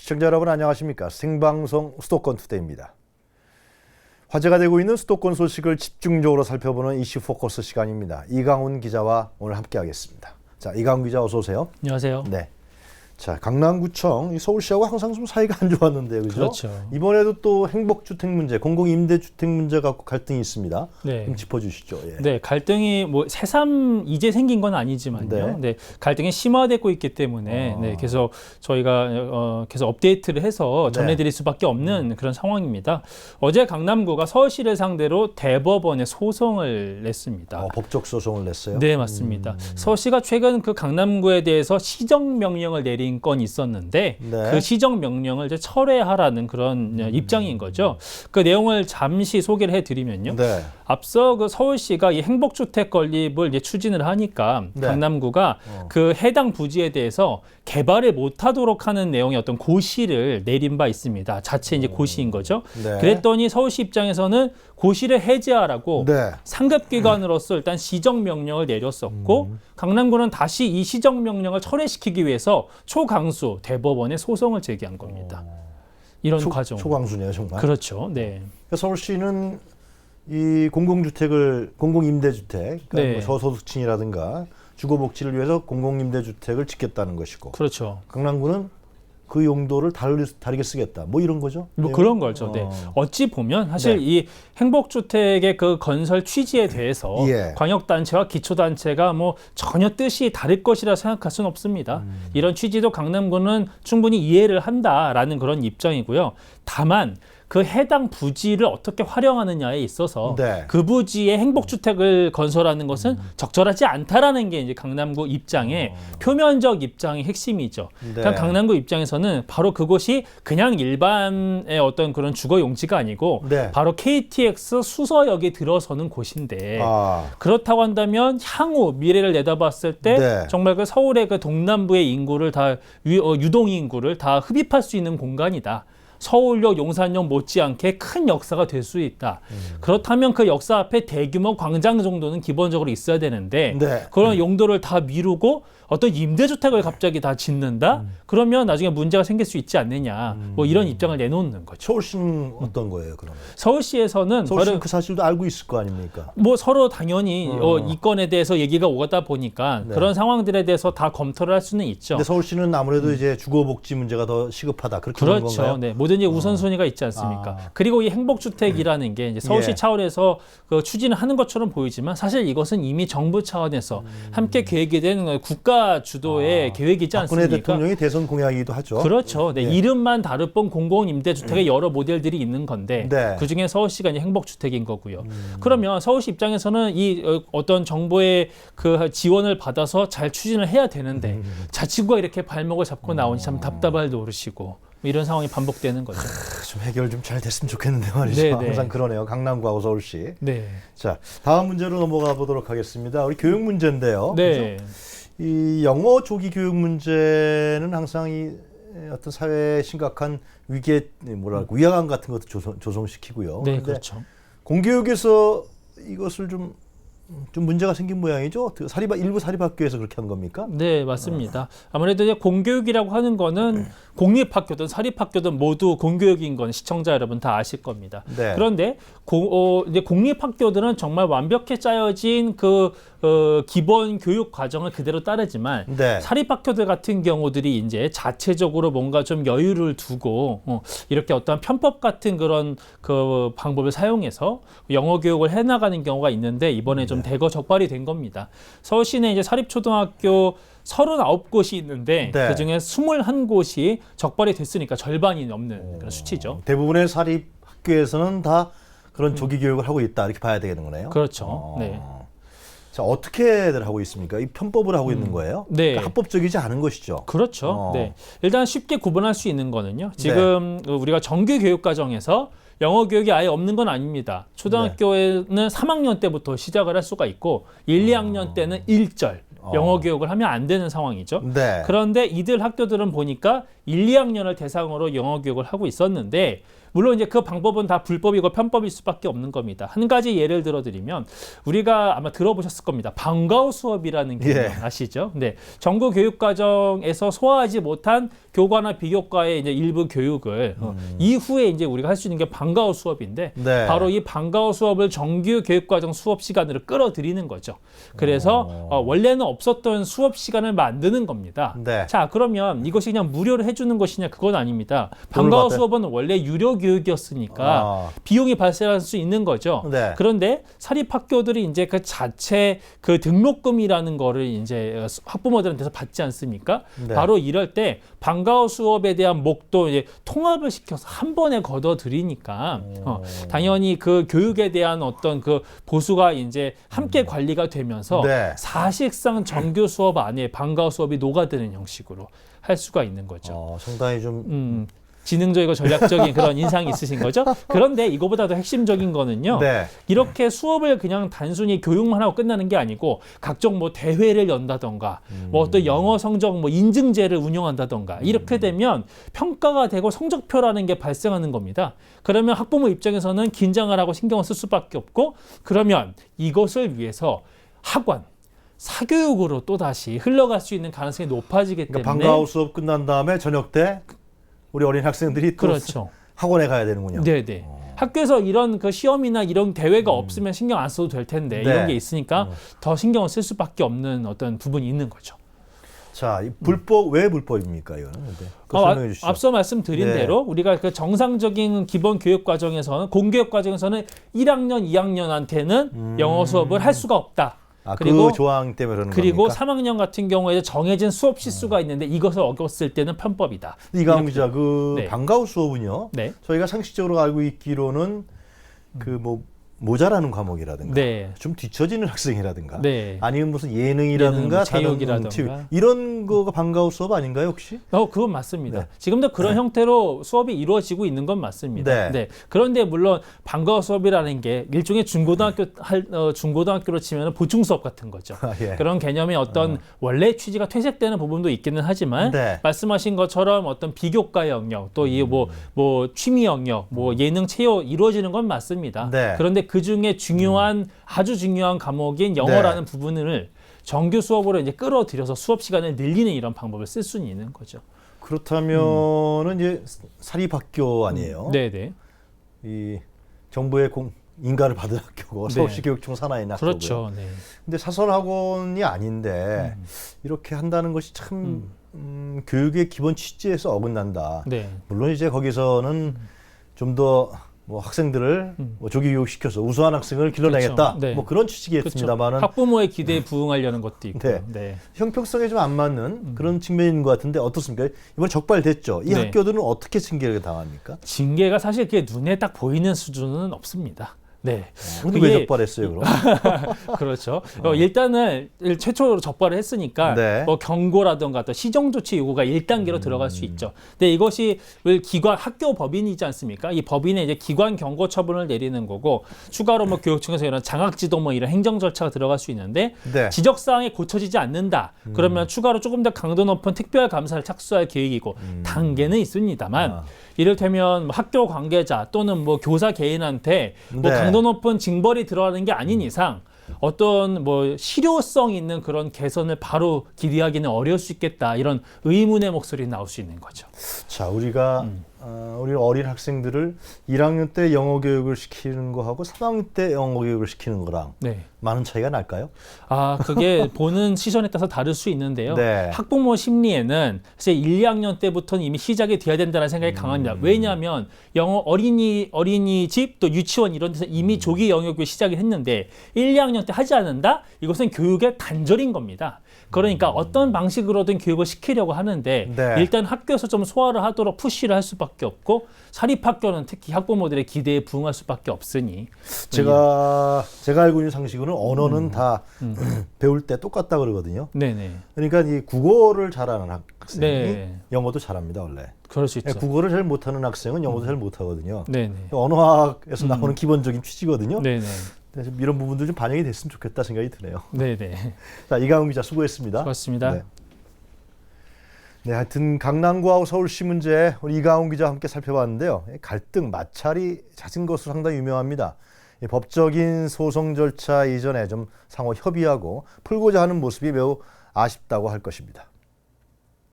시청자 여러분 안녕하십니까? 생방송 수도권 투데이입니다. 화제가 되고 있는 수도권 소식을 집중적으로 살펴보는 이슈 포커스 시간입니다. 이강훈 기자와 오늘 함께하겠습니다. 자, 이강훈 기자 어서 오세요. 안녕하세요. 네. 자, 강남구청 서울시하고 항상 좀 사이가 안 좋았는데 그죠? 그렇죠. 이번에도 또 행복주택 문제, 공공임대주택 문제 갖고 갈등이 있습니다. 네. 좀 짚어주시죠. 예. 네, 갈등이 뭐 새삼 이제 생긴 건 아니지만요. 네. 네, 갈등이 심화되고 있기 때문에 네, 계속 저희가 계속 업데이트를 해서 전해드릴 수밖에 없는 그런 상황입니다. 어제 강남구가 서울시를 상대로 대법원에 소송을 냈습니다. 법적 소송을 냈어요? 네, 맞습니다. 서울시가 최근 그 강남구에 대해서 시정 명령을 내린 건이 있었는데 네. 그 시정 명령을 이제 철회하라는 그런 입장인 거죠. 그 내용을 잠시 소개를 해드리면요. 네. 앞서 그 서울시가 이 행복주택 건립을 이제 추진을 하니까 네. 강남구가 그 해당 부지에 대해서 개발을 못하도록 하는 내용의 어떤 고시를 내린 바 있습니다. 자체 이제 고시인 거죠. 네. 그랬더니 서울시 입장에서는 고시를 해제하라고 네. 상급기관으로서 일단 시정명령을 내렸었고 강남구는 다시 이 시정명령을 철회시키기 위해서 초강수 대법원에 소송을 제기한 겁니다. 이런 과정. 초강수네요, 정말. 그렇죠. 네. 그러니까 서울시는 이 공공임대주택, 그러니까 네. 뭐 저소득층이라든가 주거복지를 위해서 공공임대주택을 짓겠다는 것이고, 그렇죠. 강남구는 그 용도를 다르게 쓰겠다. 뭐 이런 거죠? 뭐 내용? 그런 거죠. 네. 어찌 보면 사실 네. 이 행복주택의 그 건설 취지에 대해서 예. 광역단체와 기초단체가 뭐 전혀 뜻이 다를 것이라 생각할 수는 없습니다. 이런 취지도 강남구는 충분히 이해를 한다라는 그런 입장이고요. 다만 그 해당 부지를 어떻게 활용하느냐에 있어서 네. 그 부지에 행복주택을 건설하는 것은 적절하지 않다라는 게 이제 강남구 입장의 표면적 입장의 핵심이죠. 네. 그러니까 강남구 입장에서는 바로 그곳이 그냥 일반의 어떤 그런 주거 용지가 아니고 네. 바로 KTX 수서역에 들어서는 곳인데 아, 그렇다고 한다면 향후 미래를 내다봤을 때 네. 정말 그 서울의 그 동남부의 인구를 다 유동 인구를 다 흡입할 수 있는 공간이다. 서울역, 용산역 못지않게 큰 역사가 될 수 있다. 그렇다면 그 역사 앞에 대규모 광장 정도는 기본적으로 있어야 되는데 네. 그런 용도를 다 미루고 어떤 임대주택을 갑자기 다 짓는다? 그러면 나중에 문제가 생길 수 있지 않느냐. 뭐 이런 입장을 내놓는 거죠. 서울시는 어떤 거예요, 그러면? 서울시에서는 서울시는 그 사실도 알고 있을 거 아닙니까? 뭐 서로 당연히 이 건에 대해서 얘기가 오가다 보니까 네. 그런 상황들에 대해서 다 검토를 할 수는 있죠. 근데 서울시는 아무래도 이제 주거복지 문제가 더 시급하다. 그렇게 보는 그렇죠. 건가요? 네, 뭐든지 우선순위가 있지 않습니까? 아. 그리고 이 행복주택이라는 게 이제 서울시 예. 차원에서 그 추진을 하는 것처럼 보이지만 사실 이것은 이미 정부 차원에서 함께 계획이 된 국가 주도의 계획이지 박근혜 않습니까? 대통령이 대선 공약이기도 하죠. 그렇죠. 네, 예. 이름만 다를 뿐 공공임대주택의 여러 모델들이 있는 건데 네. 그중에 서울시가 이제 행복주택인 거고요. 그러면 서울시 입장에서는 이 어떤 정부의 그 지원을 받아서 잘 추진을 해야 되는데 자치구가 이렇게 발목을 잡고 나오니 참 답답할 노릇이고 이런 상황이 반복되는 거죠. 좀 해결 좀 잘 됐으면 좋겠는데 말이죠. 네, 네. 항상 그러네요. 강남구하고 서울시. 네. 자, 다음 문제로 넘어가 보도록 하겠습니다. 우리 교육 문제인데요. 네. 그죠? 이 영어 조기 교육 문제는 항상 이 어떤 사회의 심각한 위기에 위화감 같은 것도 조성시키고요. 네, 근데 그렇죠. 공교육에서 이것을 좀 문제가 생긴 모양이죠. 일부 사립학교에서 그렇게 한 겁니까? 네, 맞습니다. 아무래도 이제 공교육이라고 하는 거는 공립학교든 사립학교든 모두 공교육인 건 시청자 여러분 다 아실 겁니다. 네. 그런데 이제 공립학교들은 정말 완벽히 짜여진 그 기본 교육 과정을 그대로 따르지만 네. 사립학교들 같은 경우들이 이제 자체적으로 뭔가 좀 여유를 두고 이렇게 어떤 편법 같은 그런 그 방법을 사용해서 영어 교육을 해나가는 경우가 있는데 이번에 좀 대거 적발이 된 겁니다. 서울시내 이제 사립초등학교 39곳이 있는데 네. 그중에 21곳이 적발이 됐으니까 절반이 넘는 그런 수치죠. 대부분의 사립학교에서는 다 그런 조기 교육을 하고 있다 이렇게 봐야 되는 거네요. 그렇죠. 네. 자, 어떻게들 하고 있습니까? 이 편법을 하고 있는 거예요? 네. 그러니까 합법적이지 않은 것이죠. 그렇죠. 네. 일단 쉽게 구분할 수 있는 거는요. 지금 우리가 정규 교육 과정에서 영어 교육이 아예 없는 건 아닙니다. 초등학교에는 3학년 때부터 시작을 할 수가 있고 1, 2학년 때는 일절 영어 교육을 하면 안 되는 상황이죠. 네. 그런데 이들 학교들은 보니까 1, 2학년을 대상으로 영어 교육을 하고 있었는데 물론 이제 그 방법은 다 불법이고 편법일 수밖에 없는 겁니다. 한 가지 예를 들어드리면 우리가 아마 들어보셨을 겁니다. 방과후 수업이라는 개념 아시죠? 네, 정부 교육과정에서 소화하지 못한 교과나 비교과의 이제 일부 교육을 이후에 이제 우리가 할 수 있는 게 방과후 수업인데 네. 바로 이 방과후 수업을 정규 교육과정 수업 시간으로 끌어들이는 거죠. 그래서 원래는 없었던 수업 시간을 만드는 겁니다. 네. 자, 그러면 이것이 그냥 무료로 해주는 것이냐? 그건 아닙니다. 방과후 받아요? 수업은 원래 유료 교육이었으니까 비용이 발생할 수 있는 거죠. 네. 그런데 사립학교들이 이제 그 자체 그 등록금이라는 거를 이제 학부모들한테서 받지 않습니까? 네. 바로 이럴 때 방과후 수업에 대한 목도 이제 통합을 시켜서 한 번에 걷어들이니까 당연히 그 교육에 대한 어떤 그 보수가 이제 함께 관리가 되면서 네. 사실상 정규 수업 안에 방과후 수업이 녹아드는 형식으로 할 수가 있는 거죠. 상당히 좀 지능적이고 전략적인 그런 인상이 있으신 거죠. 그런데 이거보다도 핵심적인 거는요. 네. 이렇게 수업을 그냥 단순히 교육만 하고 끝나는 게 아니고 각종 뭐 대회를 연다던가 뭐 어떤 영어 성적 뭐 인증제를 운영한다던가 이렇게 되면 평가가 되고 성적표라는 게 발생하는 겁니다. 그러면 학부모 입장에서는 긴장을 하고 신경을 쓸 수밖에 없고 그러면 이것을 위해서 학원 사교육으로 또 다시 흘러갈 수 있는 가능성이 높아지기 때문에 방과후 수업 끝난 다음에 저녁 때 우리 어린 학생들이 또 그렇죠. 학원에 가야 되는군요. 네네. 학교에서 이런 그 시험이나 이런 대회가 없으면 신경 안 써도 될 텐데 네. 이런 게 있으니까 더 신경을 쓸 수밖에 없는 어떤 부분이 있는 거죠. 자, 이 불법 왜 불법입니까 이거는? 네. 그거 설명해 주시죠. 앞서 말씀드린 네. 대로 우리가 그 정상적인 기본 교육 과정에서는 공교육 과정에서는 1학년, 2학년한테는 영어 수업을 할 수가 없다. 그리고 그 조항 때문에 그러는 그리고 겁니까? 3학년 같은 경우에 정해진 수업 시수가 있는데 이것을 어겼을 때는 편법이다. 이강훈 기자, 그 네. 방과후 수업은요. 네. 저희가 상식적으로 알고 있기로는 그 뭐 모자라는 과목이라든가 네. 좀 뒤처지는 학생이라든가 네. 아니면 무슨 예능이라든가 예능, 다른 체육이라든가. TV 이런 거가 방과후 수업 아닌가요 혹시? 그건 맞습니다. 네. 지금도 그런 형태로 수업이 이루어지고 있는 건 맞습니다. 네. 그런데 물론 방과후 수업이라는 게 일종의 중고등학교로 치면 보충 수업 같은 거죠. 예. 그런 개념의 어떤 원래 취지가 퇴색되는 부분도 있기는 하지만 네. 말씀하신 것처럼 어떤 비교과 영역 또 이 뭐 취미 영역 뭐 예능 체육 이루어지는 건 맞습니다. 네. 그런데 그 중에 중요한 아주 중요한 과목인 영어라는 부분을 정규 수업으로 이제 끌어들여서 수업 시간을 늘리는 이런 방법을 쓸 수는 있는 거죠. 그렇다면은 이제 사립학교 아니에요? 네네. 이 정부의 인가를 받은 학교고 네. 서울시 교육청 산하에 있는 학교고요. 그렇죠. 네. 근데 사설학원이 아닌데 이렇게 한다는 것이 참 교육의 기본 취지에서 어긋난다. 네. 물론 이제 거기서는 좀 더 뭐 학생들을 뭐 조기 교육시켜서 우수한 학생을 길러내겠다. 그렇죠. 네. 뭐 그런 취지겠습니다만은 그렇죠. 학부모의 기대에 부응하려는 것도 있고. 네. 네. 형평성에 좀 안 맞는 그런 측면인 것 같은데 어떻습니까? 이번에 적발됐죠. 이 네. 학교들은 어떻게 징계를 당합니까? 징계가 사실 그게 눈에 딱 보이는 수준은 없습니다. 네. 근데 왜 적발했어요, 그럼? 그렇죠. 일단은 최초로 적발을 했으니까 네. 뭐 경고라든가 또 시정조치 요구가 1단계로 들어갈 수 있죠. 근데 이것이 기관 학교 법인이지 않습니까? 이 법인에 이제 기관 경고 처분을 내리는 거고 추가로 뭐 교육청에서 이런 장학지도 뭐 이런 행정 절차가 들어갈 수 있는데 네. 지적 사항이 고쳐지지 않는다. 그러면 추가로 조금 더 강도 높은 특별 감사를 착수할 계획이고 단계는 있습니다만 이를테면 뭐 학교 관계자 또는 뭐 교사 개인한테 뭐 네. 강도 높은 징벌이 들어가는 게 아닌 이상 어떤 뭐 실효성 있는 그런 개선을 바로 기대하기는 어려울 수 있겠다 이런 의문의 목소리 나올 수 있는 거죠. 자, 우리가 우리 어린 학생들을 1학년 때 영어 교육을 시키는 거하고 3학년 때 영어 교육을 시키는 거랑 네. 많은 차이가 날까요? 그게 보는 시선에 따라서 다를 수 있는데요. 네. 학부모 심리에는 사실 1, 2학년 때부터는 이미 시작이 돼야 된다는 생각이 강합니다. 왜냐하면 영어 어린이집 또 유치원 이런 데서 이미 조기 영어 교육 시작을 했는데 1, 2학년 때 하지 않는다? 이것은 교육의 단절인 겁니다. 그러니까 어떤 방식으로든 교육을 시키려고 하는데 네. 일단 학교에서 좀 소화를 하도록 푸시를 할 수밖에 없고 사립학교는 특히 학부모들의 기대에 부응할 수밖에 없으니 제가 알고 있는 상식으로는 언어는 다 배울 때 똑같다 그러거든요. 네네. 그러니까 이 국어를 잘하는 학생이 네. 영어도 잘합니다, 원래. 그럴 수 있죠. 국어를 잘 못하는 학생은 영어도 잘 못하거든요. 네네. 언어학에서 나오는 기본적인 취지거든요. 네네. 그래서 이런 부분도 좀 반영이 됐으면 좋겠다 생각이 드네요. 네네. 자, 이강훈 기자 수고했습니다. 고맙습니다. 네. 네, 하여튼 강남구하고 서울시 문제 우리 이강훈 기자와 함께 살펴봤는데요. 갈등, 마찰이 잦은 것으로 상당히 유명합니다. 법적인 소송 절차 이전에 좀 상호 협의하고 풀고자 하는 모습이 매우 아쉽다고 할 것입니다.